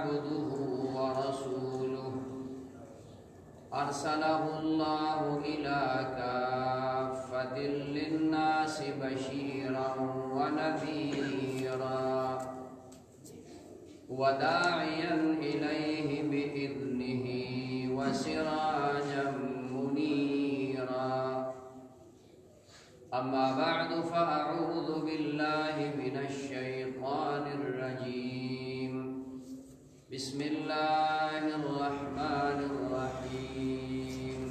عبده ورسوله أرسله الله إلى كافة للناس بشيرا ونذيرا وداعيا إليه بإذنه وسراجا منيرا أما بعد فأعوذ بالله من الشيطان الرجيم بسم الله الرحمن الرحيم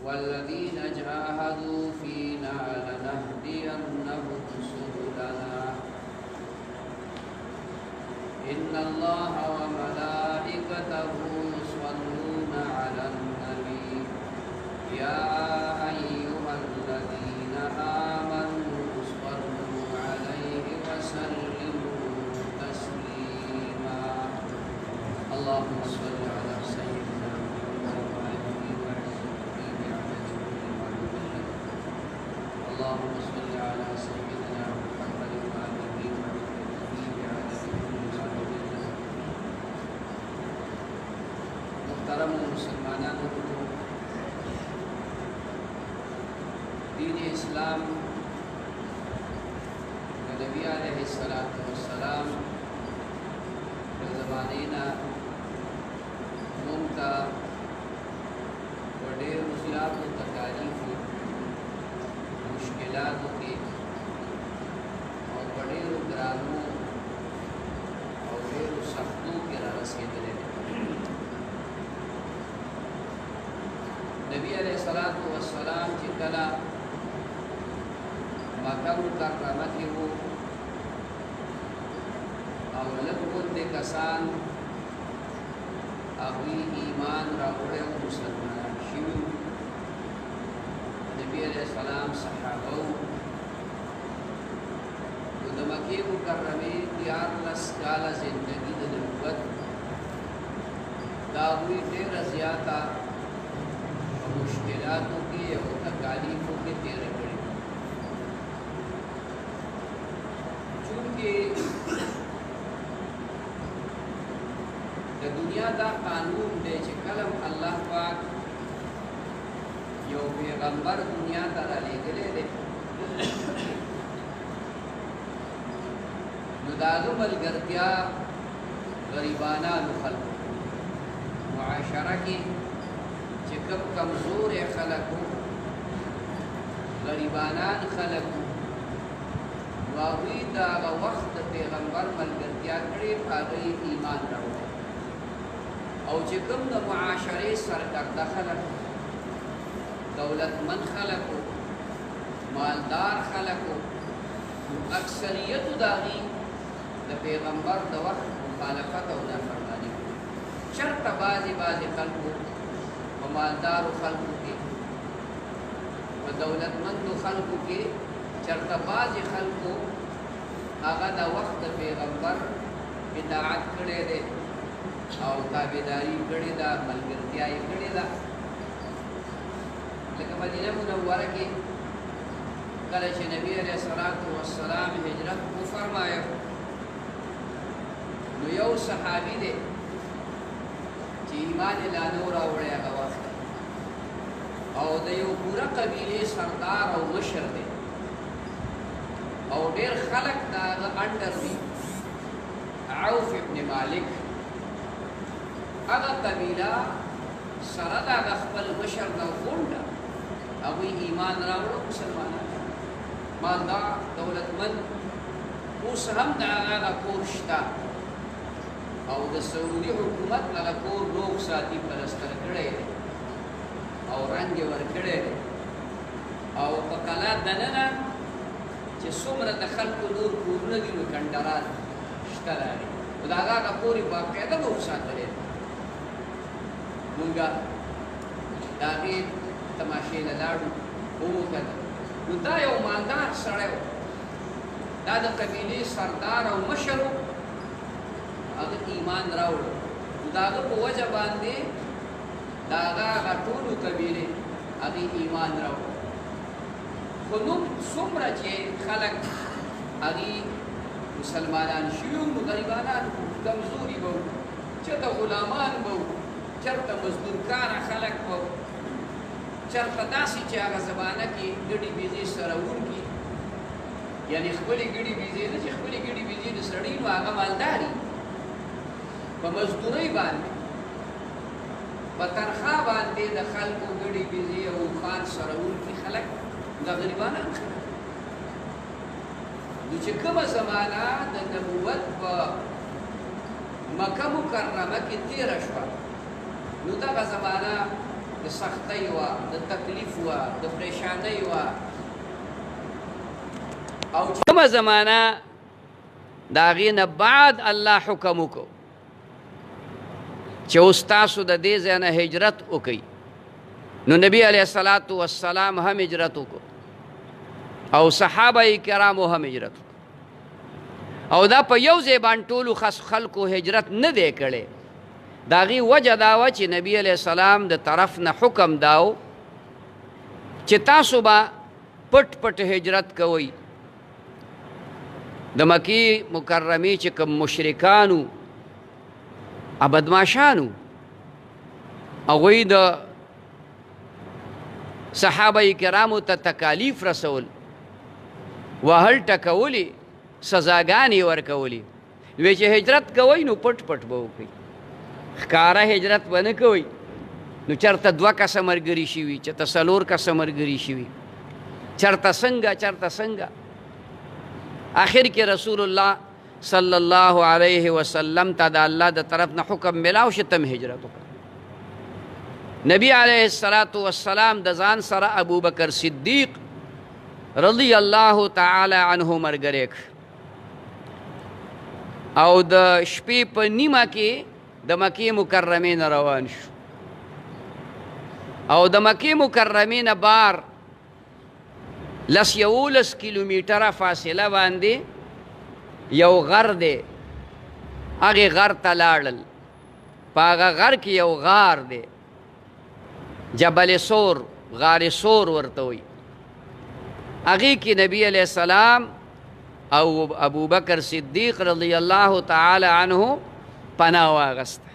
والذين جاهدوا فينا لنهدينهم سبلنا إن الله وملائكته يصلون على النبي يا أيها الذين آمنوا صلوا عليه وسلموا تسليما اللهم صل على سيدنا محمد اللهم صل على سيدنا محمد محترم مسلمانانو دین اسلام نبی علیہ السلام زمانینا ممتا وڈیر مشکلات و تکالیف مشکلات کے اور وڈیر گرانوں اور ډیر سختوں کے رسیدلے نبی علیہ السلام چې کله مکه مکرمه کې وو او لږ غوندې کسان هغوی ایمان راوړی او مسلمانان شوي وو نبي علیہ السلام صحابه وو نو د مکې مکرمې 14 کاله زندګي د نبوت دا هغوی ډېره زیاته مشکلاتوں کی اور تکالیفوں کے تیرے کڑے چونکہ دنیا دا قانون دے چې کلم اللہ پاک یو پیغمبر دنیا تا را لے دے نو داغو ملگرتیا غریبانانو خلق معاشرہ کی کم کمزور خلقو غریبانان خلقو واغوی دا وقت پیغمبر ملگرتیا کړي هغه ایمان راوړي او چې کوم د معاشرې سرکرده خلق دولتمن خلقو مالدار خلقو اکثریت داغي د پیغمبر د وخت مخالفت او نافرمانی چرته بعضی خلقو مالدار خلقو کے و دولتمند خلقو کے چرتباز خلقو آغا دا وقت پیغمبر اطاعت کڑے دے او تابداری کڑے دا ملگرتیائی کڑے دا لیکن مدینہ منورہ کے کلچ نبی علیہ السلام ہجرت کو فرمایا نو یو صحابی دے ایمان لانو راوړی هغه وخت او د یو پوره قبیلې سردار او مشر دی او ډېر خلک د هغه انډر دي عوف ابن مالک هغه قبیله سره د هغه خپل مشر نه غونډه هغوی ایمان راوړه مسلمانان مالدار دولتمند اوس هم د هغه کور شته او د سعودي حکومت هغه کور روغ ساتي پلستر کړی او رنګ یې ورکړی او په کلا دننه چې څومره د خلکو نور کورونه دي نو کنډران شته راغلي خو د هغه کور یې باقاعده روغ ساتلی مونږ د هغې تماشې له لاړو ووکتل نو دا یو مالدار سړی و دا د قبیلې سردار او مشر و هغه ایمان راوړو د هغه په وجه باندې د هغه ټولو قبیلې هغې ایمان راوړو خو نوم څومره چې خلک هغې مسلمانان شوي نو غریبانان کمزوري به وو چېرته غلامان به وو چېرته مزدورکاره خلک به وو چېرته داسې چې هغه زمانه کې ګډې بیزې سروونکي یعنې خپلې ګډې بیزې نه چې خپلې ګډې بیزې د سړي نو هغه مالداري په مزدورۍ باندې په تنخوا باندې د خلکو ګډې بیزې او خان سروونکي خلک دا غریبانان خلک نو چې کومه زمانه د نبوت په مکه مکرمه کې تېره شوه نو دغه زمانه د سختۍ وه د تکلیف وه د پریشانۍ وه او کومه زمانه د هغې نه بعد الله حکم وکړو چې اوس تاسو د دې ځای نه هجرت وکئ نو نبي علیه الصلاة والسلام هم هجرت وکړو او صحابه کرامو هم هجرت وکړو او دا په یو ځای باندې ټولو خلکو هجرت نه دی کړی د هغې وجه دا وه چې نبي علیه السلام د طرف نه حکم دا و چې تاسو به پټ پټ هجرت کوئ د مکې مکرمې چې کوم مشرکانو بدماشانو هغوی د صحابه کرامو ته تکالیف رسول وهل ټکولې سزاګانې ورکولې وی چې هجرت کوئ نو پټ پټ به وکئ ښکاره هجرت به نه کوئ نو چېرته 2 کسه ملګري شوي چېرته 4 کسه ملګري شوي چېرته څنګه آخر کې رسول الله صلی الله علیه وسلم ته د الله د طرف نه حکم ملاو چې تم هجرت وکړه نبی علیه الصلاة والسلام د ځان سره ابوبکر صدیق رضی الله تعالی عنه ملګری کړ او د شپې په نیمه کې د مکې مکرمې نه روان شو او د مکې مکرمې نه بار 11 کیلومیټره فاصله باندې یو غر دی هغې غر ته لاړل په هغه غر کې یو غار دی جبل سور غار سور ورته وایي هغې کې نبی علیه السلام او ابوبکر صدیق رضی الله تعالی عنه پناه واغسته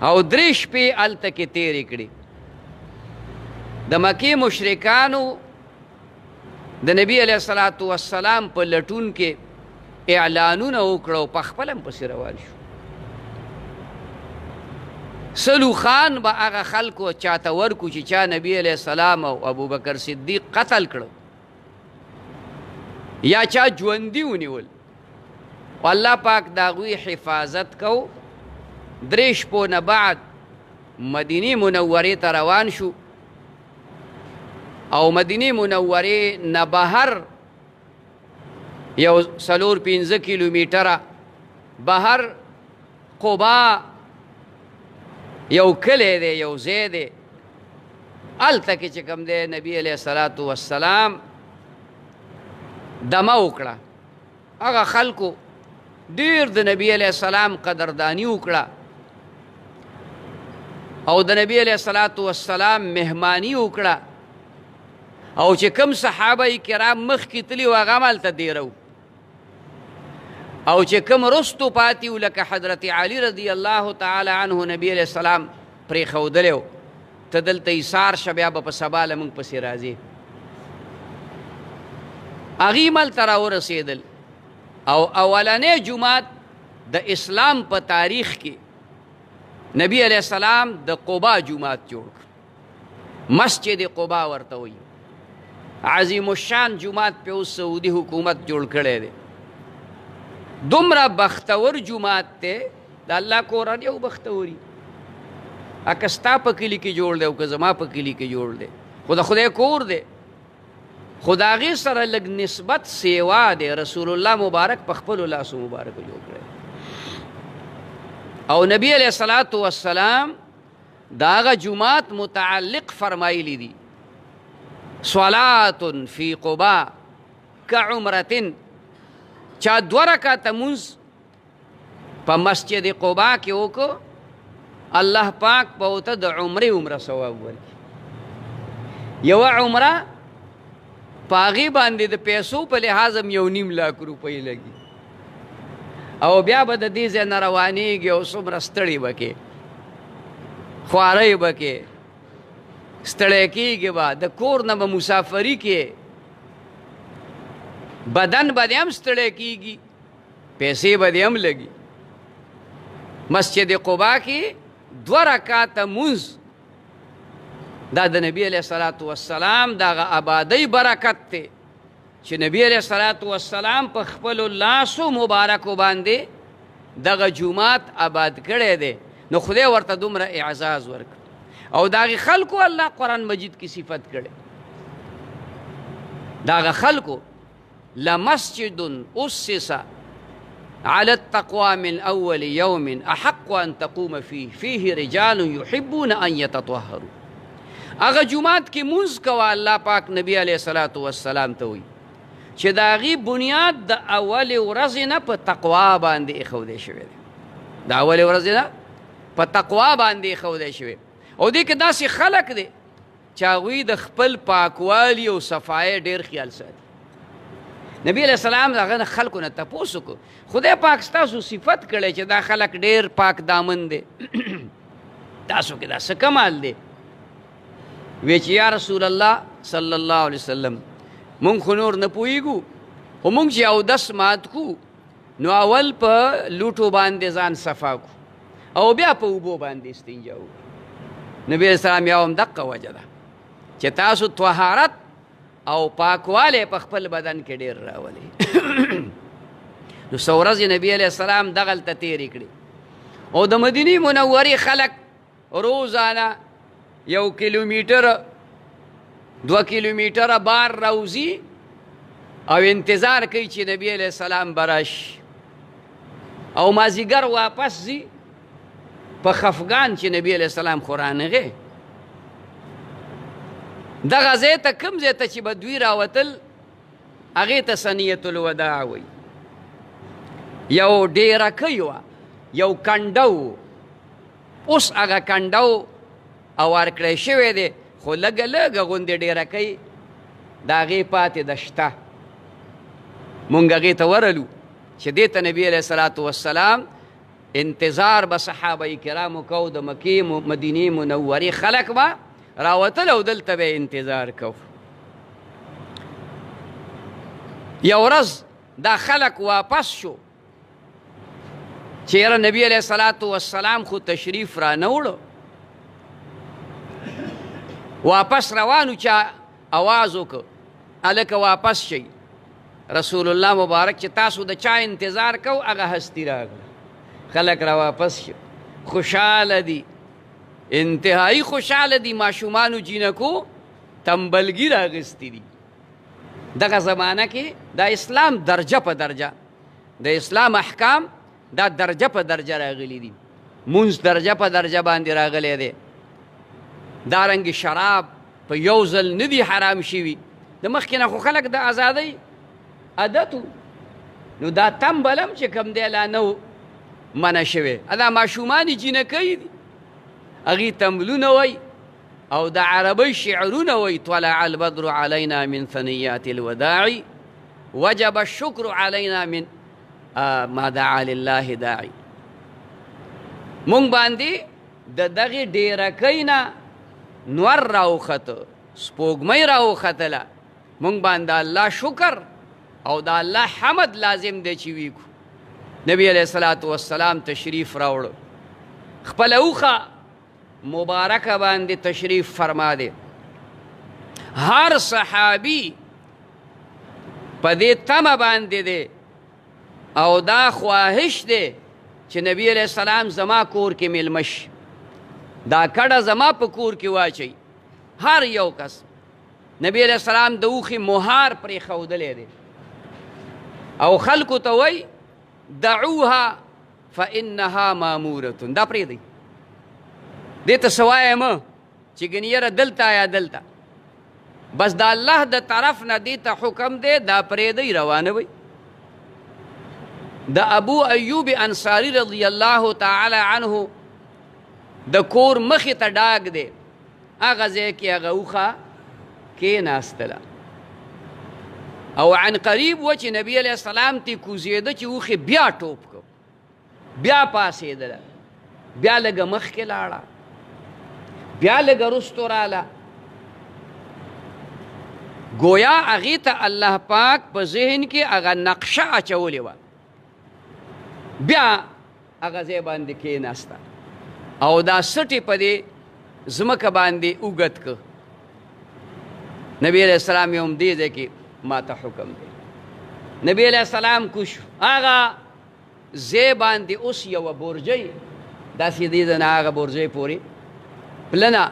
او 3 شپې هلته کې تېرې کړې د مکې مشرکانو د نبی علیه الصلاة والسلام په لټون کې اعلانونه وکړه او پخپله هم پسې روان شو سلو خان به هغه خلکو چاته ورکو چې چا نبی علیه السلام او ابوبکر صدیق قتل کړو یا چا ژوندي ونیول او الله پاک د هغوی حفاظت کو 3 شپو نه بعد مدینې منورې ته روان شو او مدینې منورې نه بهر یو 4-5 کیلومیټره بهر قبا یو کلی دی یو ځای دی هلته کې چې کوم دی نبی علیه الصلاة والسلام دمه وکړه هغه خلکو ډېر د نبی علیه السلام قدرداني وکړه او د نبی علیه الصلاة والسلام مهماني وکړه او چې کوم صحابه کرام مخکې تلي وو هغه هم هلته دیره او چې کوم رستو پاتې وو لکه حضرت علي رضی الله تعالی عنه نبی علیه السلام پرېښودلی و ته دلته ایثار شه بیا به په سبا له موږ پسې راځې هغې هم هلته راورسېدل او اولنی جومات د اسلام په تاریخ کې نبی علیه السلام د قبا جومات جوړ کړ مسجد قبا ورته وایي عظیم الشان جومات په اوس سعودي حکومت جوړ کړی دی دومره بختور جومات دی د الله قرآن یو بختوري اکه ستا په کلي کې جوړ دی او که زما په کلي کې جوړ دی خو د خدای کور دی خو د هغې سره لږ نسبت سیوا دی رسول الله مبارک په خپلو لاسو مبارکو جوړ کړی او نبی علیه الصلاة والسلام د هغه جومات متعلق فرمایلی دي صلاة فی قبا کعمرة چا 2 رکعته مونځ په مسجد قبا کې وکړو الله پاک به ورته د عمره ثواب ورکړي یوه عمره په هغې باندې د پیسو په لحاظ هم 1.5 لاک روپۍ لګي او بیا به د دې ځای نه روانېږي او څومره ستړي به کې خوارۍ به کې ستړی کېږي به د کور نه به مسافري کې بدن به دې هم ستړی کېږي پیسې به دې هم لګي مسجد قبا کې 2 رکعاته مونځ دا د نبی علیه الصلاة والسلام دغه آبادۍ برکت دی چې نبی علیه الصلاة والسلام په خپلو لاسو مبارکو باندې دغه جومات آباد کړی دی نو خدای ورته دومره اعزاز ورکړ او دغه خلکو الله قرآن مجید کی صفت کړي دغه خلکو لمسجد اسس على التقوى من اول يوم احق ان تقوم فيه رجال يحبون ان يتطهروا هغه جمعات کې مونځ کوه الله پاک نبی علیه الصلاة والسلام ته وایي چې د هغې بنیاد د اولې ورځې نه په تقوا باندې ایښودی شوی دی د اولې ورځې نه په تقوا باندې ایښودی شوی او دې کې داسې خلک دی چې هغوی د خپل پاکوالي او صفایۍ ډېر خیال ساتي نبی علیه السلام د هغه خلکو نه تپوس وکړو خدای پاک ستاسو صفت کړی چې دا خلک ډېر پاک دامن دی تاسو کې دا څه کمال دی وی چې یا رسول الله صلی الله علیه وسلم مونږ خو نور نه پوهېږو خو مونږ چې اودس مات کو نو اول په لوټو باندې ځان صفا کو او بیا په اوبو باندې استنجا وکړو نبی علیه السلام یا هم دقه وجه ده چې تاسو طهارت او پاکوالی په خپل بدن کې ډېر راولئ نو څو ورځې نبی علیه السلام دغلته تېرې کړې او د مدینې منورې خلک روزانه 1 کیلومیټر 2 کیلومیټره بار راوځي او انتظار کوي چې نبی علیه السلام به راشي او مازدیګر واپس ځي په خفګان چې نبی علیه السلام خو رانغی دغه ځای ته کوم ځای ته چې به دوی راوتل هغې ته ثنیة الوداع وایي یو ډیرکۍ وه یو کنډه و اوس هغه کنډه اوار کړی شوی دی خو لږه لږه غوندې ډیرکۍ د هغې پاتې ده شته مونږ هغې ته ورلو چې دې ته نبي علیه الصلاة والسلام انتظار به صحابه کرامو کو د مکې مدینې منورې خلک به راوتل او دلته به انتظار کو یو ورځ دا خلک واپس شو چې یاره نبي علیه الصلاة والسلام خو تشریف را نه وړو واپس روانو چا آواز وکړ هلکه واپس شئ رسول الله مبارک چې تاسو د چا انتظار کو هغه هستی راغله خلک را واپس شو خوشحاله دي انتهایی خوشحاله دي ماشومانو جینکو تنبلګي راغستې دي دغه زمانه کې د اسلام درجه په درجه د اسلام احکام دا درجه په درجه راغلي دي مونځ درجه په درجه باندې راغلی دی دارنګې شراب په یو ځل نه دي حرام شوي د مخکې نه خو خلک د ازادۍ عادت نو دا تنبل هم چې کوم دی لا نه منع شوی دا ماشومانې جینکۍ دي هغې تنبلونه وایي او د عربۍ شعرونه وایي طلع البدر علینا من ثنیات الوداع وجب الشکر علینا من ما دعا لله داعی مونږ باندې د دغې ډیرکۍ نه نور راوخته سپوږمۍ راوختله مونږ باندې الله شکر او د الله حمد لازم دی چې وي کو نبی علیه الصلاة والسلام تشریف راوړ خپله اوښه مبارکه باندې تشریف فرما دی هر صحابي په دې تمه باندې دی او دا خواهش دی چې نبی علیه السلام زما کور کې میلمه شي دا کډه زما په کور کې واچوي هر یو کس نبی علیه السلام د اوښې مهار پرېښودلی دی او خلکو ته وایي دعوها فانها ماموره دا پرېږدئ دې ته څه وایه مه چې ګنې یاره دلته یا دلته بس د الله د طرف نه دې ته حکم دی دا پرېږدئ روانه وئ د ابو ایوب انصاري رضی الله تعالی عنه د کور مخې ته ډاګ دی هغه ځای کې هغه اوښه کېناستله او عن قریب و چې نبی علیه السلام ته کوزېده چې اوښې بیا ټوپ کو بیا پاسېدله، بیا لږه مخکې لاړه، بیا لږه رستو راله. گویا هغې ته الله پاک په ذهن کې هغه نقشه اچولې وه. بیا هغه ځای باندې کېناسته او دا سټې په دې ځمکه باندې اوږد که. نبی علیہ السلام یې هم دې ځای کې ما ته حکم دی. نبی علیہ السلام کوش هغه ځای باندې اوس یوه برجۍ داسې دې ځای نه هغه برجۍ پورې پلنه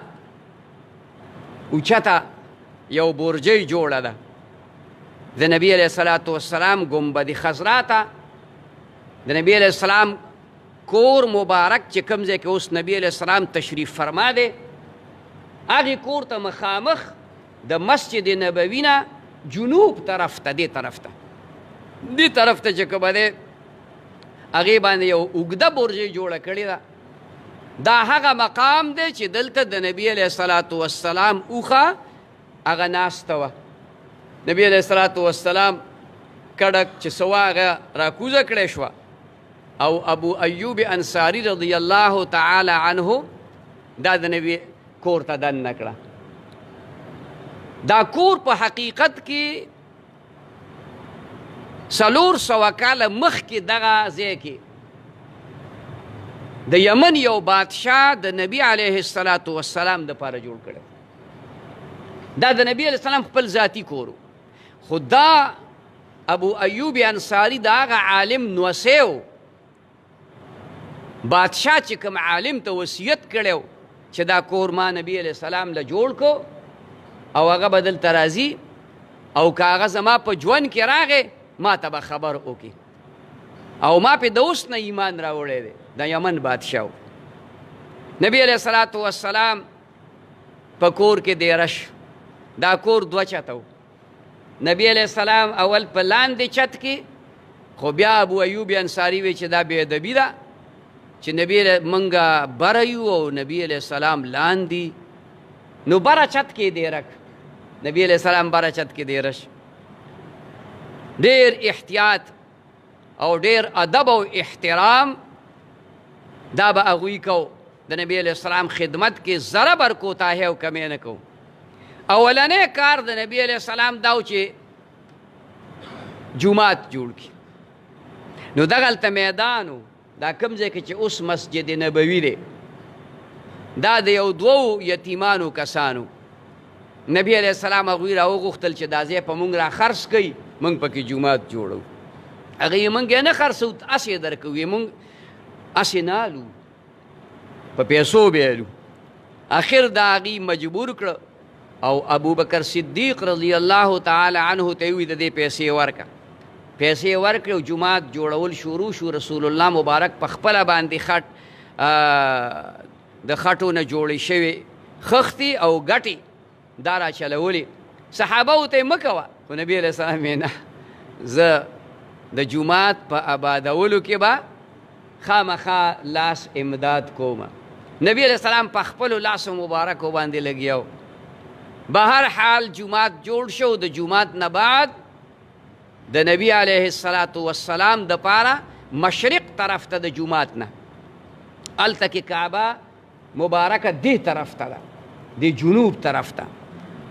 اوچته یو برجۍ جوړه ده د نبی علیہ السلام ګنبد خضرا ته. د نبی علیہ السلام کور مبارک چې کوم ځای کې اوس نبی علیہ السلام تشریف فرما دی، هغې کور ته مخامخ د مسجد نبوي نه جنوب طرف ته، دې طرف ته چې کومه دی هغې باندې یو اوږده برجۍ جوړه کړې ده. دا هغه مقام دی چې دلته د نبی علیہ السلام اوښه هغه ناسته وه. نبی علیہ السلام کډک چې څه وه هغه راکوزه کړې شوه او ابو ایوب انصاري رضی الله تعالی عنه دا د نبی کور ته دننه کړه. دا کور په حقیقت کې 400 کاله مخکې دغه ځای کې د یمن یو بادشاه د نبی علیه السلام دپاره جوړ کړی. دا د نبی علیه السلام خپل ذاتي کور و، خو دا ابو ایوب انصاري د هغه عالم نوسی و. بادشاه چې کوم عالم ته وصیت کړی و چې دا کور ما نبی علیه السلام له جوړ کو او هغه به دلته راځي او که هغه زما په ژوند کې راغی ما ته به خبر وکړي. او ما پې د اوس نه ایمان راوړی دی. د یمن بادشاه و. نبی علیه السلام په کور کې دیرش. دا کور 2 چته و. نبی علیه السلام اول په لاندې چت کې، خو بیا ابو ایوب انصاري وی چې دا بې ادبي ده چې نبی منګه بره یو او نبی علیه السلام لاندې. نو بره چت کې دیرک، نبی علیه السلام بره چت کې دیرش. ډېر احتیاط او ډېر ادب او احترام دا به هغوی کو. د نبی علیه السلام خدمت کې ذره بر کوتاهي او کمی نه کو. اولنی کار د نبی علیه السلام دا و چې جومات جوړ کړي. نو دغلته میدان و، دا کوم ځای کې چې اوس مسجد نبوي دی، دا د یو 2 یتیمانو کسانو. نبی علیه السلام هغوی راوغوښتل چې دا ځای په موږ را خرڅ کوئ، موږ پکې جومات جوړو. هغې موږ یې نه خرڅو، هسې درکوو. موږ هسې نه الو، په پیسو به الو. آخر دا هغې مجبور کړه او ابوبکر صدیق رضی الله تعالی عنه ته یې وویل د دې پیسې ورکړه. پیسې ورکړې او جومات جوړول شروع شو. رسول الله مبارک په خپله باندې د خټو نه جوړې شوې خښتې او ګټې دا را چلولې. صحابه ته یې مه کوه، خو نبي علیه السلام یې نه، زه د جومات په آبادولو کې به خامخا لاس امداد کوم. نبی علیه السلام په خپلو لاسو مبارکو باندې لګیا و. به هر حال جومات جوړ شو. د جومات نه بعد د نبی علیه السلام دپاره مشرق طرف ته د جومات نه هلته کې کعبه مبارکه دې طرف ته ده، د جنوب طرف ته.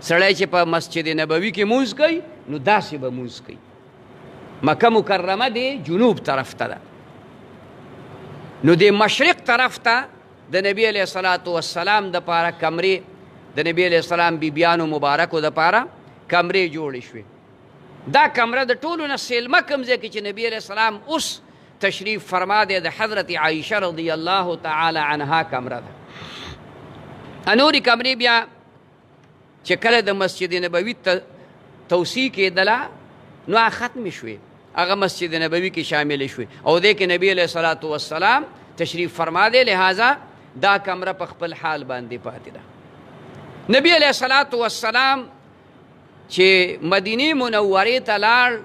سړی چې په مسجد نبوي کې مونځ کوي نو داسې به مونځ کوي. مکه مکرمه د جنوب طرف ته ده. نو د مشرق طرف ته د نبی علیه السلام دپاره کمرې، د نبی علیه السلام بیبیانو مبارکو دپاره کمرې جوړې شوې. دا کمره د ټولو نه سیلمه کوم ځای کې چې نبی علیه السلام اوس تشریف فرما دی د حضرت عایشه رضی الله تعالی عنها کمره ده. نورې کمرې بیا چې کله د مسجد نبوي توسیع کېدله نو هغه ختمې شوې، هغه مسجد نبوي کې شاملې شوې او دې کې نبی علیه السلام تشریف فرما دی. لہذا دا کمره په خپل حال باندې پاتې ده. نبی علیه السلام چې مدینې منورې ته لاړ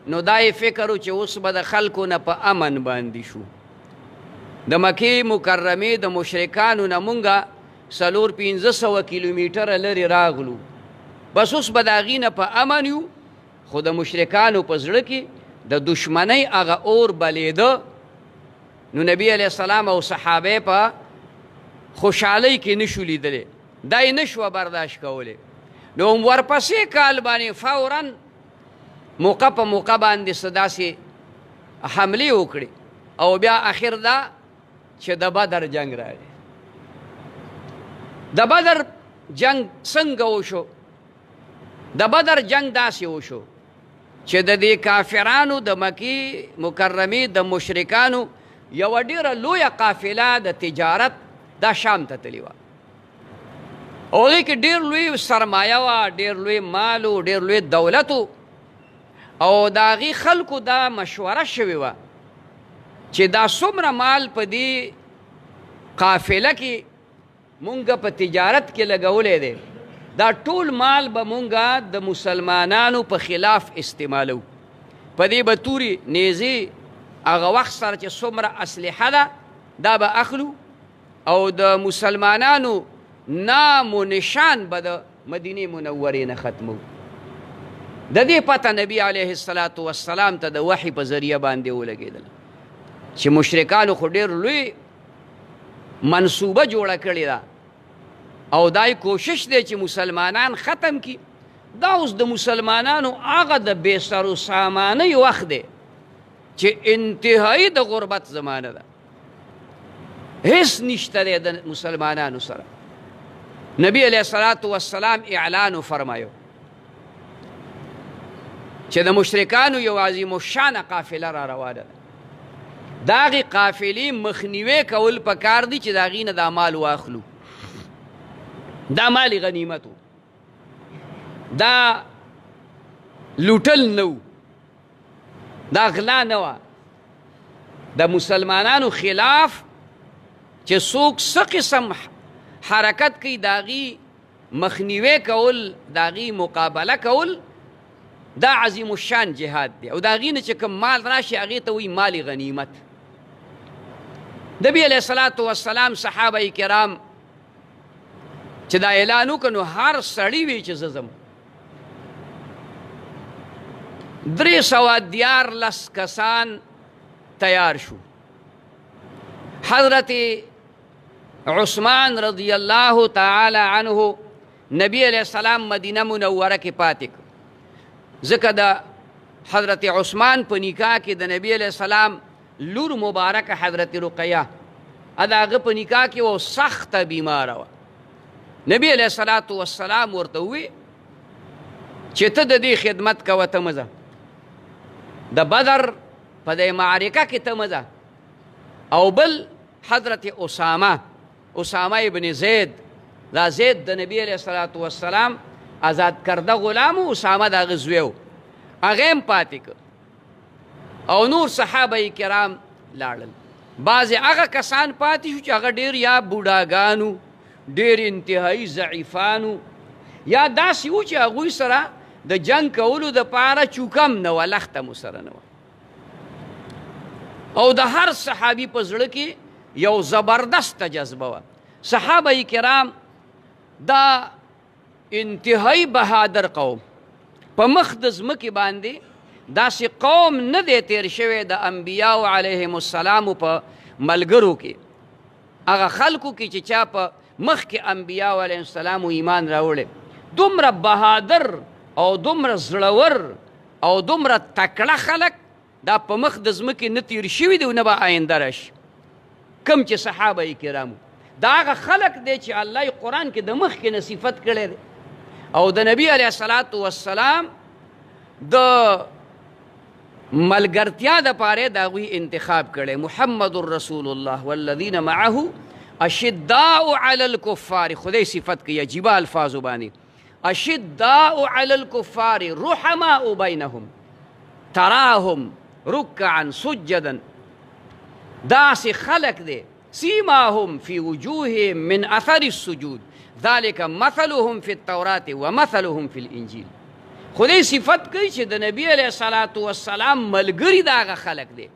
نو دا یې فکر و چې اوس به د خلکو نه په امن باندې شو. د مکې مکرمې د مشرکانو نه مونږه 400-500 کیلومیټره لرې راغلو، بس اوس به د هغې نه په امن یو. خو د مشرکانو په زړه کې د دشمنۍ هغه اور بلیده نو نبی علیہ السلام او صحابه په خوشحالی کې نشو لیدلی، دا یې نشوه برداشت کولی. نو ورپسې کال باندې فورا موقع په موقع باندې څه داسې حملې وکړي او بیا اخر دا چې د بدر جنگ راغی. د بدر جنگ څنګه وشو؟ د بدر جنگ داسې وشو چې د دې کافرانو د مکې مکرمې د مشرکانو یوه ډېره لویه قافله د تجارت دا شام ته تللې وه. هغې کې ډېر لوی سرمایه وه، ډېر لوی مال و، ډېر لوی دولت و. او د هغې خلکو دا مشوره شوې وه چې دا څومره مال په دې قافله کې مونږ په تجارت کې لګولی دی، دا ټول مال به مونږ د مسلمانانو په خلاف استعمالو. په دې به تورې نیزې هغه وخت سره چې څومره اسلحه ده دا به اخلو او د مسلمانانو نام و نشان به د مدینې منورې نه ختمو. د دې پته نبی علیه السلام ته د وحی په ذریعه باندې ولګېدله چې مشرکانو خو ډېر لوی منصوبه جوړه کړې ده او دای کوشش دی چې مسلمانان ختم کی. دا اوس د مسلمانانو هغه د بې سر و سامانۍ وخت دی چې انتهایی د غربت زمانه ده، هیڅ نشته دی د مسلمانانو سره. نبی علیه السلام اعلان فرمایو چې د مشرکانو یو عظیم الشان قافله را روانه ده، د هغې قافلې مخنیوی کول پکار دي چې د هغې نه دا مال واخلو. دا مال غنیمت و، دا لوټل نه و، دا غلا نه وه. د مسلمانانو خلاف چې څوک څه قسم حرکت کوي د هغې مخنیوی کول، د هغې مقابله کول، دا عظیم الشان جهاد دی. او د هغې نه چې کوم مال راشي هغې ته وایي مال غنیمت. نبی علیه السلام صحابه کرام چې دا اعلان وکړ نو هر سړي وی چې زه ځم. 314 کسان تیار شو. حضرت عثمان رضی الله تعالی عنه نبی علیہ السلام مدینه منوره کې پاتې کړ، ځکه د حضرت عثمان په نکاح کې د نبی علیہ السلام لور مبارکه حضرت رقیه د هغه په نکاح کې و سخته بیماره وه. نبی علیہ السلام ورته ووی چې ته د دې خدمت کوه، ته مه ځه، د بدر په دې معرکه کې ته مه ځه. او بل حضرت اسامه ابن زید، دا زید د نبی علیہ السلام آزاد کرده غلام و، اسامه د هغه زوی و، هغه هم پاتې کړ. او نور صحابه کرام لاړل. بعضې هغه کسان پاتې شو چې هغه ډېر یا بوډاګانو، ډېر انتهایی ضعیفانو، یا داسې و چې هغوی سره د جنگ کولو دپاره چوکم نه وه، لخته مو سره نه وه. او د هر صحابي په زړه کې یو زبردسته جذبه وه. صحابه کرام دا انتهایی بهادر قوم، په مخ د ځمکې باندې داسې قوم نه دی تیر شوی د انبیاو علیهم السلامو په ملګرو کې، هغه خلکو کې چې چا په مخ کې انبیاو علیهم السلامو ایمان راوړی. دومره بهادر او دومره زړور او دومره تکړه خلک دا په مخ د ځمکې نه تیر شوي دي او نه به آینده راشي. کم چې صحابه کرامو دا هغه خلک دی چې الله یې قرآن کې د مخکې نه صفت کړی دی. او د نبی علیه السلام د ملګرتیا دپاره د هغوی انتخاب کړی. محمد رسول الله والذین معه اشداء علی الکفار، خدای صفت کوي عجیبه الفاظو باندې، اشداء علی الکفار رحماء بینهم تراهم رکعا سجدا. داسې خلق دی سیماهم فی وجوههم من اثر السجود ذلك مثلهم فی التوراة ومثلهم فی الانجیل. خدای صفت کوي چې د نبی علیه السلام ملګري د هغه خلق دی.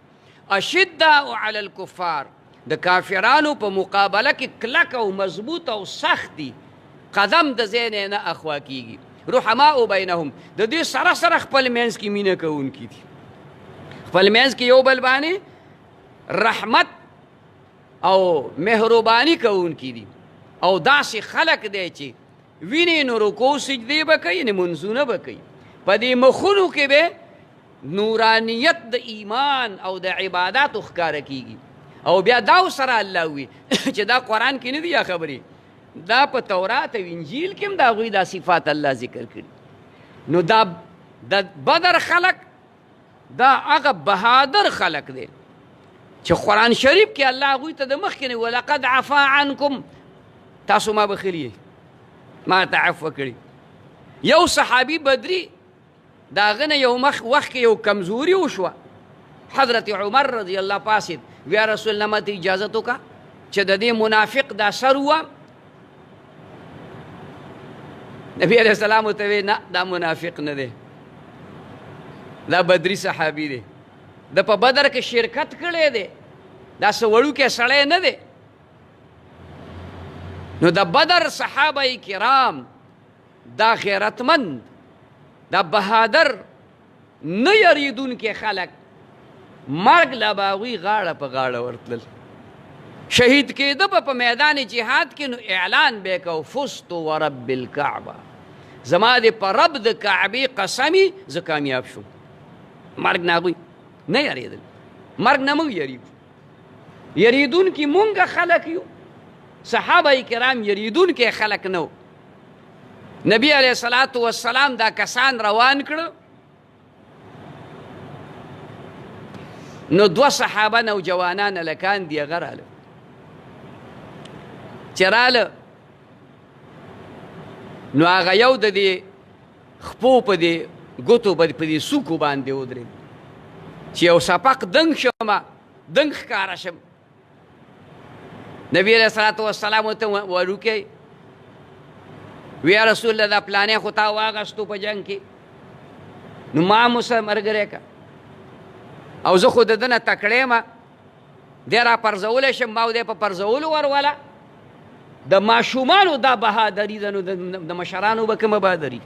اشداء علی الکفار، د کافرانو په مقابله کې کلک او مضبوط او سخت دي، قدم د ځای نه اخوا کیږي. رحماء بینهم، د دې سره سره خپل منځ کې مینه کوونکي دي، خپل منځ کې یو بل باندې رحمت او مهرباني کوونکي دي او داسې خلق دی چې وینې نو رکوع سجدې به کوي یعنې منځونه به کوي په دې مخونو کې به نورانیت د ایمان او د عباداتو ښکاره کیږي او بیا دا سره الله وي چې دا قرآن کې نه دي یا خبرې دا په تورات او انجیل کې هم د هغوی دا صفات الله ذکر کړي نو دا د بدر خلق دا هغه بهادر خلق دی چې قرآن شریف کې الله هغوی ته د مخکې نه ولقد عفا عنکم تاسو ما بخلي ما ته عفو کړي یو صحابي بدري د هغه نه یو وخت کې یو کمزوري وشوه حضرت عمر رضی الله پاسید ویا رسول الله ماته اجازت وکړه چې د دې منافق دا سر ووام نبی علیہ السلام ورته وی نه دا منافق نه دی دا بدري صحابي دی د په بدر کې شرکت کړی دی دا څه وړوکی سړی نه دی نو د بدر صحابه کرام دا غیرتمند دا بهادر نه یریدونکي خلک مرګ له به هغوی غاړه په غاړه ورتلل شهید کېده به په میدان جهاد کې نو اعلان به یې کو فزت ورب الکعبه زما دې په رب د کعبې قسمي زه کامیاب شوم مرګ نه هغوی نه یریدل مرګ نه موږ یریږو یریدونکي مونږ خلک یو صحابه کرام یریدونکي خلک نه نبی علیه الصلاة والسلام دا کسان روان کړه نو دوه صحابه نوجوانان هلکان دي هغه راله چې راله نو هغه یو د دې خپو په دې ګوتو په دې سوکو باندې ودرېد چې یو سپق دنګ شمه دنګ ښکاره شم نبی علیه الصلاة والسلام ورته وروکئ ویا رسول الله دا پلانې خو تا واغستو په جنګ کې نو ما مو سره ملګری که او زه خو د ده نه تکړه یم دی را پرځولی شم ما دی په پرځولو وروله د ماشومانو دا بهادري ده نو د مشرانو به کومه بهادري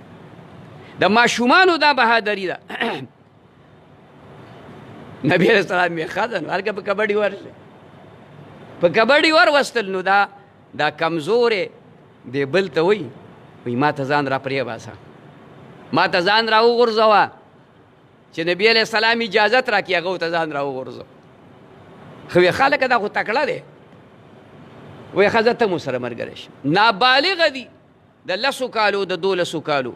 د ماشومانو دا بهادري ده نبی علیه السلام یې ښه ده نو هلکه په کبډي ورشه په کبډي وروستل نو دا کمزورې دی بل ته وایي وی ما ته ځان را پرېباسه ما ته ځان را وغورځوه چې نبی علیه السلام اجازت راکړي هغه ورته ځان را وغورځو خو وی خلکه دا خو تکړه دی وی ښه زه ته مو سره ملګری شم نابالغه دي د 10 کالو د 12 کالو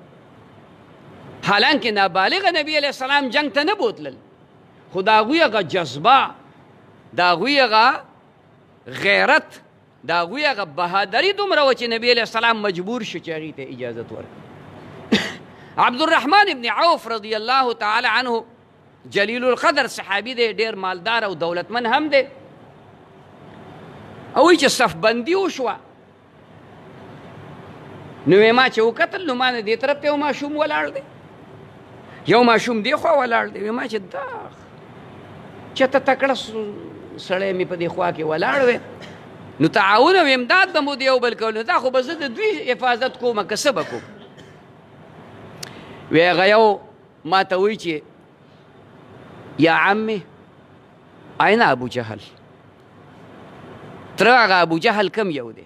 حالانکه نابالغه نبی علیه السلام جنگ ته نه بوتلل خو د هغوی هغه جذبه د هغوی هغه غیرت د هغوی هغه بهادري دومره وه چې نبی علیه السلام مجبور شو چې هغې ته اجازت ورکړي عبدالرحمن ابن عوف رضی الله تعالی عنه جلیل القدر صحابي دی ډېر مالدار او دولتمن هم دی او چې صف بندي وشوه نو ما چې وکتل نو ما نه دې طرف ته یو ماشوم ولاړ دی یو ماشوم دې خوا ولاړ دی ما چې دا چېرته تکړه سړی مې په دې خوا کې ولاړ وی نو تعاون او امداد به مو د یو بل کولو دا خو به زه د دوی حفاظت کوم که څه به کوم وی هغه یو ما ته وایي چې یا عمي این ابو جهل تره هغه ابو جهل کم یو دی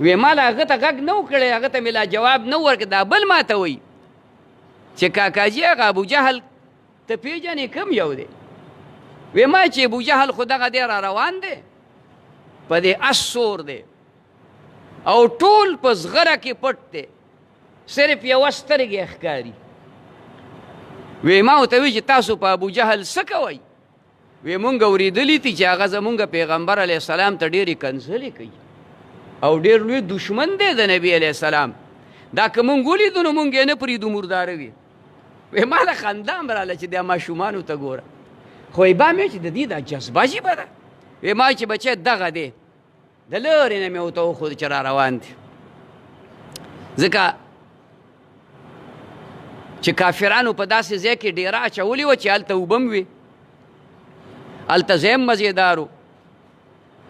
وی ما له هغه ته غږ نه و کړی هغه ته مې لا جواب نه ورکړ دا بل ما ته وایي چې کاکاجي هغه ابو جهل ته پیژنې کم یو دی وی ما چې ابو جهل خو دغه دی را روان دی په دې اس سور دی او ټول په زغره کې پټ دی صرف یوه سترګې ښکاري وی ما ورته وی چې تاسو په ابو جهل څه کوئ وی مونږ اورېدلي دي چې هغه زمونږ پیغمبر علیه السلام ته ډېرې کنځلې کوي او ډېر لوی دشمن دی د نبي علیه السلام دا که مونږ ولیدو نو مونږ یې نه پرېږدو مرداره وي وی ما له خندا هم راله چې دا ماشومانو ته ګوره خو با مې چې د دې دا جذبه ژبه ده وی ما چې بچی دغه دی د لرې نه مې ورته وښود چې را روان دی ځکه چې کافرانو په داسې ځای کې ډېره اچولې وه چې هلته اوبه هم وي هلته ځای هم مزېدار و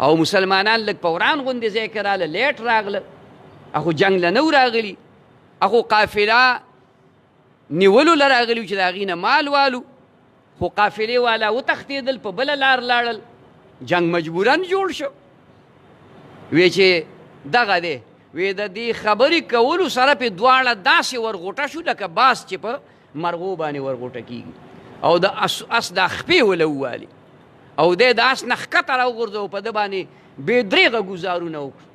او مسلمانان لږ په وران غوندې ځای کې راله لیټ راغله اخو جنګ له نه و راغلي اخو قافله نیولو له راغلي و چې د هغې نه مال والو خو قافلې والا وتښتېدل په بله لار لاړل جنگ مجبورن جوړ شو. وی چې دغه دی، وی د دې خبرې کولو سره پې دواړه داسې ورغوټه شو لکه باس چې په مرغو باندې ورغوټه کېږي، او د اس دا خپې وله ووالي، او دی د اس نه ښکته راوغورځو، په ده باندې بې درېغه ګزارونه وکړو،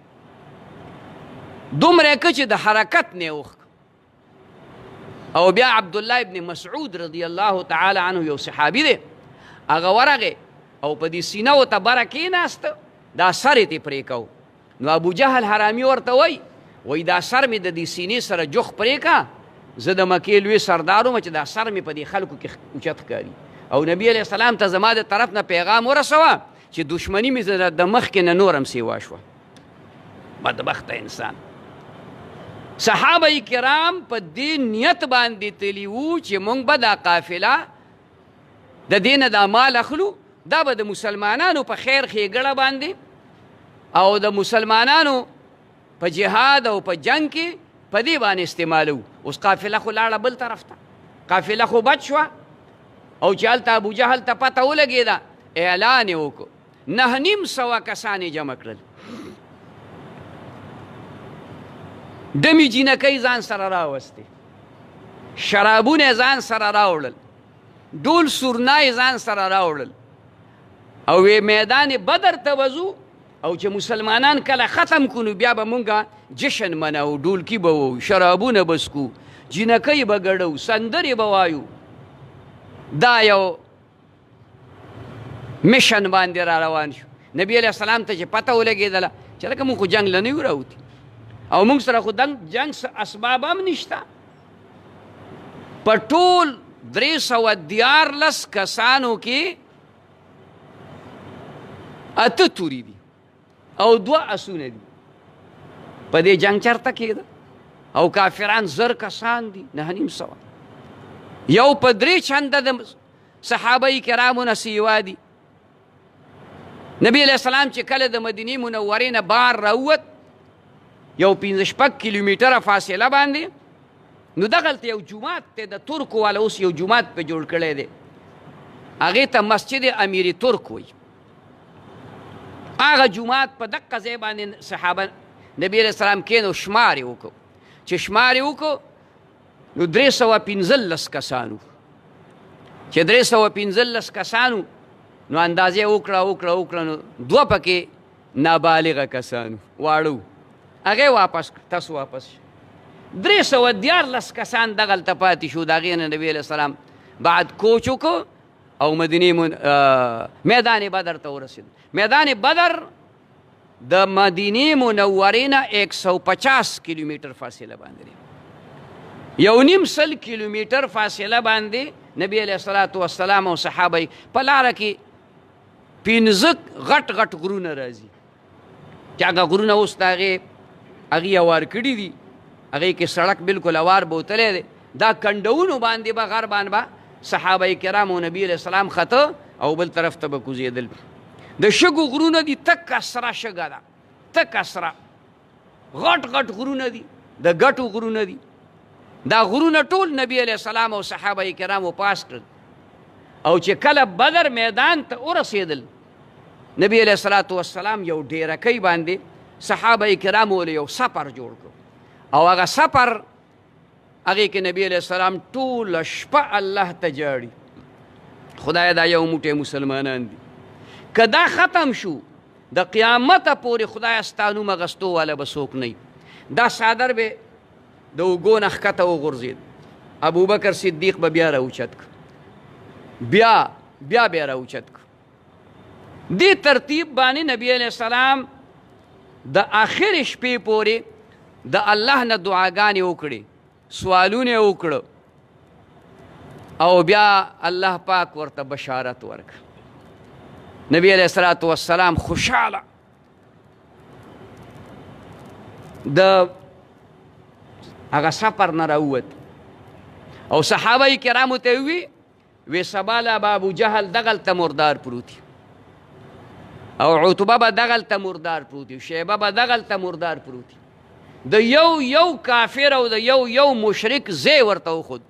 دومره که چې د حرکت نه یې وښک. او بیا عبدالله ابن مسعود رضی الله تعالی عنه یو صحابي دی، هغه ورغې او په دې سینه ورته بره کېناسته، دا سر یې ترې پرې کو. نو ابو جهل حرامي ورته وایي دا سر مې د دې سینې سره جوخ پرې کا، زه د مکې لوی سردار وم چې دا سر مې په دې خلکو کې اوچت ښکاري، او نبي علیه السلام ته زما د طرف نه پیغام ورسوه چې دشمني مې د مخکې نه نورم سیوا شوه. بدبخته انسان. صحابه کرام په دې نیت باندې تلي وو چې موږ به دا قافله د دې نه دا مال اخلو، دا به د مسلمانانو په خیر ښېګړه باندې او د مسلمانانو په جهاد او په جنگ کې په دې باندې استعمالو. اوس قافله خو لاړه بل طرف ته، قافله خو بچ شوه، او چې هلته ابو جهل ته پته ولګېده، اعلان یې وکړو، 950 کسان یې جمع کړل، دمې جینکۍ ځان سره راوستې، شرابونه ځان سره راوړل، ډول سورنا یې ځان سره راوړل، او وی میدان بدر ته وځو، او چې مسلمانان کله ختم کړو بیا به مونږه جشن منو، ډولکي به وو، شرابونه به څکو، جینکۍ به ګډو، سندرې به وایو. دا یو میشن باندې را روان شو. نبی علیه السلام ته چې پته ولګېدله چې لکه مونږ خو جنګ له نه یو راوتي، او مونږ سره خو جنګ اسباب هم نشته. په ټول 314 کسانو کې 8 توري دي او 2 اسونه دي. په دې جنګ چرته کېده، او کافران 1000 کسان دي، 950. یو په 3 چنده د صحابه کرامو نه سیوا دي. نبی علیه السلام چې کله د مدینې منورې نه بار راووت، یو 15 کیلومیټره فاصله باندې، نو دغلته یو جومات دی د ترکو والا، اوس یو جومات په جوړ کړی دی، هغې ته مسجد امیر ترک وایي. هغه جومات په دقه ځای باندې صحابه نبی علیه السلام کېنو، شمار یې وکړو. چې شمار یې وکړو نو 315 کسانو. چې 315 کسانو نو اندازې وکړه نو 2 پکې نابالغه کسانو واړو، هغې واپس تاسو واپس 314 کسان دغلته پاتې شو. د هغې نه نبي علیه السلام بعد کوچ وکړو او میدان بدر ته ورسېد. میدان بدر د مدینې منورې نه 150 کیلومیټر فاصله باندې دی. 1.5 کیلومیټر فاصله باندې نبی علیه الصلاة والسلام او صحابه په لاره کې 15 غټ غټ غرونه راځي، چې هغه غرونه اوس د هغې هوار کړي دي، هغې کې سړک بلکل هوار بوتلی دی. دا کنډونو باندې به غربان به صحابه کرام او نبی علیه السلام خطه او بل طرف ته به کوزېدل. د شګو غرونه دي، تکه سره شګه ده، تکه سره غټ غټ غرونه دي، د ګټو غرونه دي. دا غرونه ټول نبی علیه السلام او صحابه کرامو پاس کړل. او چې کله بدر میدان ته ورسېدل، نبی علیه الصلاة والسلام یو ډیرکۍ باندې صحابه کرامو ولې یو سفر جوړ کړو، او هغه سفر هغې کې نبی علیه السلام ټوله شپه الله ته جاړي، خدایه دا یو موټی مسلمانان دي، که دا ختم شو د قیامته پورې خدایه ستا نوم اخیستو والا به څوک نه وي. دا څادر به د اوږو نه ښکته وغورځېد، ابوبکر صدیق به بیا راوچت کړ، بیا راوچت کړ. دې ترتیب باندې نبی علیه السلام د آخر شپې پورې د الله نه دعاګانې وکړې، سوالونه یې وکړه، او بیا الله پاک ورته بشارت ورکړ. نبی علیه الصلاة والسلام خوشحاله د هغه سفر نه راووت، او صحابه کرامو ته وی سبا به ابو جهل دغلته مردار پروت، او عتبه به دغلته مردار پروت، شیبه به دغلته مردار پروت. د یو کافر او د یو مشرک ځای ورته وښود،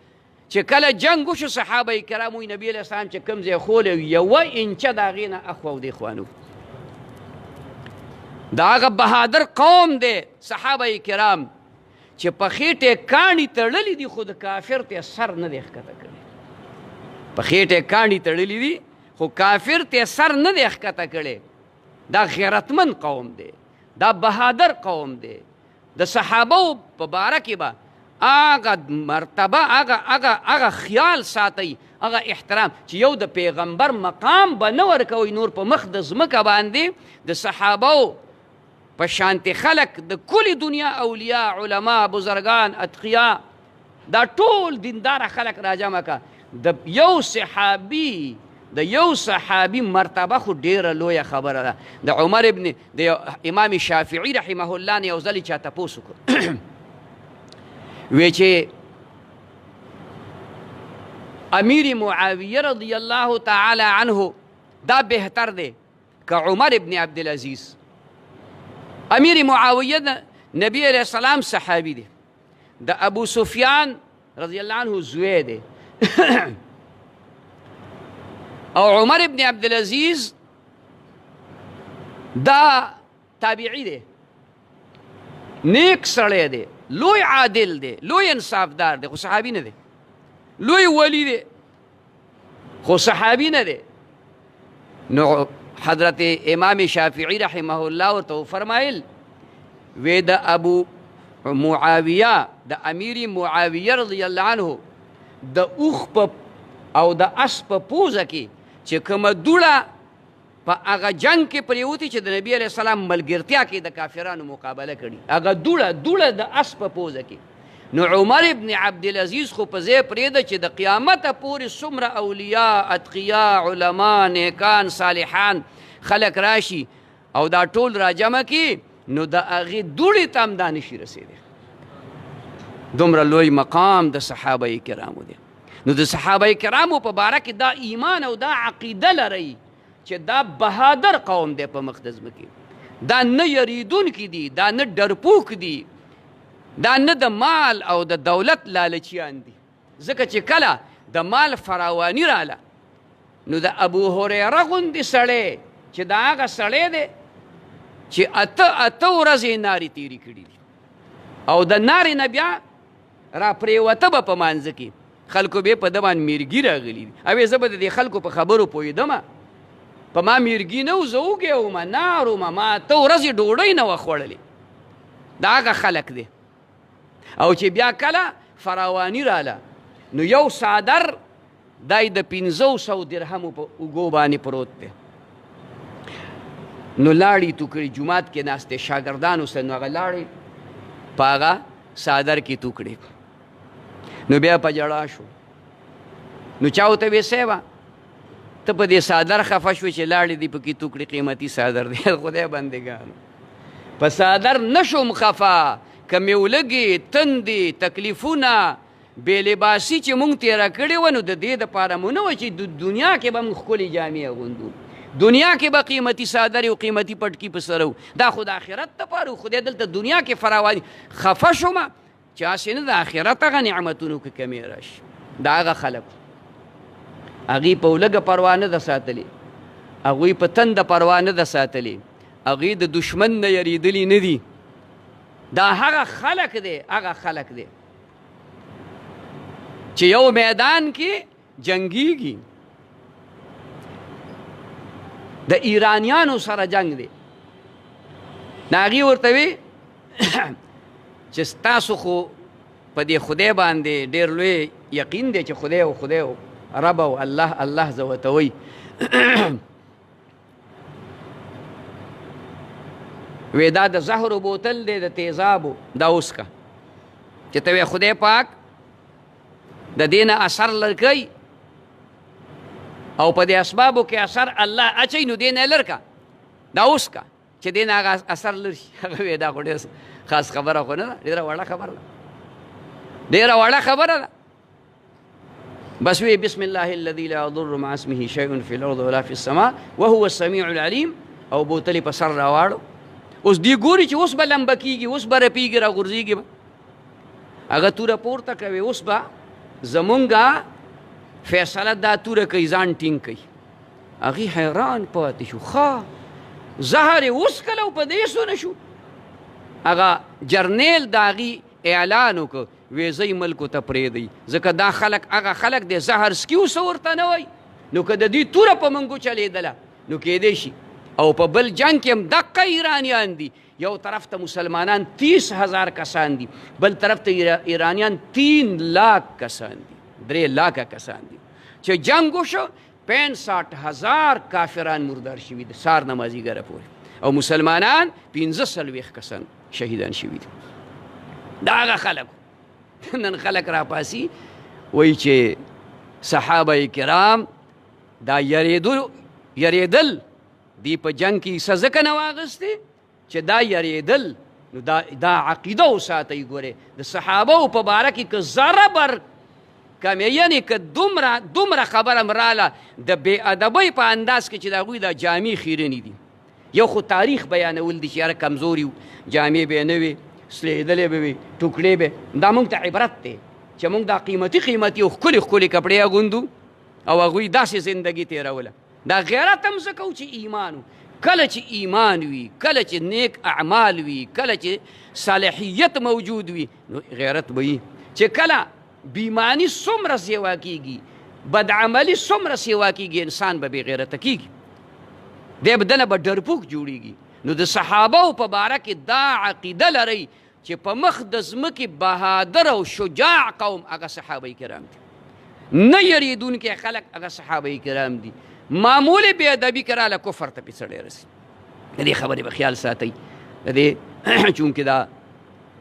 چې کله جنګ وشو صحابه کرامو نبی علیه السلام چې کوم ځای خولی 1 انچه د هغې نه اخوا او دېخوا نه و. دا هغه بهادر قوم دی صحابه کرام چې په خېټې کاڼي تړلي دي خو د کافر ته سر نه دی ښکته کړی. په خېټې کاڼي تړلي دي خو کافر ته سر نه دی ښکته کړی. دا غیرتمند قوم دی، دا بهادر قوم دی. د صحابو په باره کې به هغه مرتبه هغه خیال ساتئ، هغه احترام چې یو د پیغمبر مقام به نه ورکوئ نور په مخ د ځمکه باندې. د صحابو په شانتې خلک د کلي دنیا اولیاء علما بزرگان اتقیا دا ټول دینداره خلک راجمع که. د یو صحابي مرتبه خو ډیره لویه خبره ده. د عمر ابن د امام شافعي رحمه الله نه یو ځل چا تپوس وکړ وی چې امیر معاویه رضی الله تعالی عنه دا بهتر دی که عمر ابن عبدالعزیز؟ امیر معاویه نبی علیہ السلام صحابی دی، د ابو سفیان رضی اللہ عنہ زوی دی او عمر ابن عبدالعزیز دا تابعی دی، نیک سړی دی، لوی عادل دی، لوی انصافدار دی، خو صحابی نه دی. لوی ولی دی خو صحابی نه دی. نو حضرت امام شافعی رحمه الله ورته فرمایل وی د ابو معاویه د امیر معاویه رضی الله عنه د اوخ په او د اس په پوزه کې چې کومه دوړه په هغه جنگ کې پریوتې چې د نبی علیه السلام ملګرتیا کې د کافرانو مقابله کړي، هغه دوړه د اس په پوزه کې. نو عمر ابن عبدالعزیز خو په ځای پرېږده چې د قیامته پورې څومره اولیاء اتقیا علما نیکان صالحان خلک راشي او دا ټول راجمع کړي نو د هغې دوړې ته هم دا نشي رسېدی. دومره لوی مقام د صحابه کرامو دی. نو د صحابه کرامو په باره کې دا ایمان او دا عقیده لرئ چې دا بهادر قوم دی په مخ د ځمکې. دا نه یریدونکي دي، دا نه ډرپوک دي، دا نه د مال او د دولت لالچیان دي. ځکه چې کله د مال فراواني راله نو د ابو هریره غوندې سړی چې دا هغه سړی دی چې اته ورځې نارې تېرې کړي دي او د نارې نه بیا را پرېوته به په مانځه کې خلکو به په ده باندې میرګي راغلي دي. اوې زه به د دې خلکو په خبرو پوهېدمه، په ما میرګي نه و، زه وږی ومه نار ومه، ما اته ورځې ډوډۍ نه وه خوړلې. دا هغه خلک دی. او چې بیا کله فراواني راله نو یو څادر دای د 500 درهمو په اوږو باندې پروت دی. نو لاړې تو کړي جومات کې ناستې شاګردانو سره، نو هغه لاړې په هغه څادر کې تو کړې. نو بیا په جړا شو. نو چا ورته ویې صیبه ته په دې څادر خفه شوې چې لاړې دې پکې تو کړې، قیمتي څادر دی. خدای بندګانو په څادر نه شوم خفه، که مې ولګې تندې تکلیفونه بې لباسي چې مونږ تېره کړې وه نو د دې دپاره مو نه وه چې د دنیا کې به مونږ ښکلې جامې اغوندو، دنیا کې به قیمتي څادرې او قیمتي پټکي په سره و. دا خو د آخرت دپاره خدای دلته دنیا کې فراواني. خفه شومه چې هسې نه د آخرت هغه نعمتونو کې کمې راشي. دا هغه خلک هغوی په لږه پروا نه ده ساتلې، هغوی په تنده پروا نه ده ساتلې، هغوی د دشمن نه یریدلي نه دي. دا هغه خلک دی، هغه خلک دی چې یو میدان کې جنګیږي. د ایرانیانو سره جنگ دی. نو هغې ورته وی چې ستاسو خو په دې خدای باندې ډېر لوی یقین دی چې خدای او خدای او رب او الله الله زه ورته وی وی دا د زهرو بوتل دی د تیزابو دا اوس که چې ته وی خدای پاک د دې نه اثر لرکوي او په دې اسبابو کې اثر الله اچوي نو دې نه لرکه دا اوس که چې دې نه هغه اثر لري. هغه وی دا خو ډېر خاص خبره خو نه ده، ډېره وړه خبره ده، ډېره وړه خبره ده. بس وی بسم الله الذي لا يضر مع اسمه شيء في الارض ولا في السماء وهو السميع العليم او بوتلې په سر راواړو. اوس دی ګوري چې اوس به لمبه کېږي، اوس به رپېږي راغورځېږي به، هغه توره پورته کوي، اوس به زمونږ فیصله دا توره کوي، ځان ټینګ کوي. هغې حیران پاتې شو. ښه زهر یې اوس کله په دې سونه شو. هغه جرنیل د هغې اعلان وکړ وی زه ملکو ته پرېږدئ ځکه دا خلک هغه خلک دی زهر څکي اوس ورته نه وایي. نو که د دوی توره په منګو چلېدله نو کېدی شي. او په بل جنګ کې هم دقه ایرانیان دي. یو طرف ته مسلمانان 30,000 کسان دي، بل طرف ته ایرانیان 3 لاکھ کسان دي، 3 لاکه کسان دي. چې جنګ وشو 65,000 کافران مردار شوي دي سار نه مازدیګره پورې، او مسلمانان 45 کسان شهیدان شوي دي. دا هغه خلکو. نن خلک راپاسي وایي چې صحابه کرام دا یریدل دی په جنګ کې حصه ځکه نه واخیستې چې دا یریدل. نو دا عقیده وساتئ. ګورې د صحابو په باره کې که ذره بر کمې، یعنې که دومره خبره م راله د بې ادبۍ په انداز کې چې د هغوی دا جامې خیرنې دي. یو خو تاریخ بیانول دي چې یاره کمزوري وو، جامې به یې نه وې، سلیدلې به وې، ټوکړې به. دا موږ ته عبرت دی چې موږ دا قیمتي او ښکلي کپړې اغوندو او هغوی داسې زندګي تېروله. دا غیرت هم ځکه و چې ایمان و. کله چې ایمان وي، کله چې نیک اعمال وي، کله چې صالحیت موجود وي، نو غیرت به وي. چې کله بیمانی څومره سیوا کېږي، بدعملي څومره سیوا کېږي، انسان به بې غیرته کېږي، دی به دنه به ډرپوک جوړېږي. نو د صحابو په باره کې دا عقیده لرئ چې په مخ د ځمکې بهادر او شجاع قوم هغه صحابه کرام دي. نه یریدونکي خلک هغه صحابه کرام دي. معمول بې ادبي که راله کفر ته پې سړی رسي. د دې خبرې به خیال ساتئ. د دې چونکې دا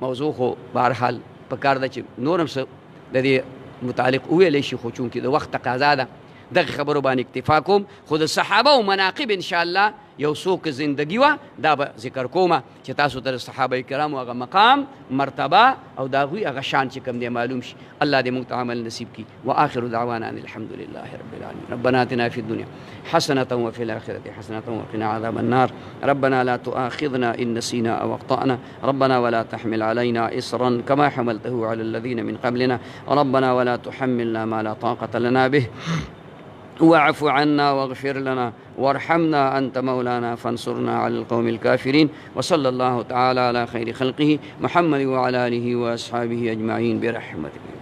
موضوع خو بهرحال پکار ده چې نور هم څه د دې متعلق وویلی شي، خو چونکې د وخت تقاضا ده دغه خبرو باندې اکتفا کوم. خو د صحابه او مناقب انشاءالله یو څوک زندگی وه دا به ذکر کومه چې تاسو ته د صحابه کرامو هغه مقام، مرتبه او د هغوی هغه شان چې کوم دی معلوم شي. الله دې موږ ته عمل نصیب کړي. وآخر دعوانا ان الحمد لله رب العالمين. ربنا آتنا في الدنيا حسنة وفي الآخرة حسنة وقنا عذاب النار. ربنا لا تؤاخذنا إن نسينا أو أخطأنا. ربنا ولا تحمل علينا إصرا كما حملته على الذين من قبلنا. ربنا ولا تحملنا ما لا طاقة لنا به. واعف عنا واغفر لنا وارحمنا أنت مولانا فانصرنا على القوم الكافرين. وصلى الله تعالى على خير خلقه محمد وعلى آله وأصحابه أجمعين برحمته.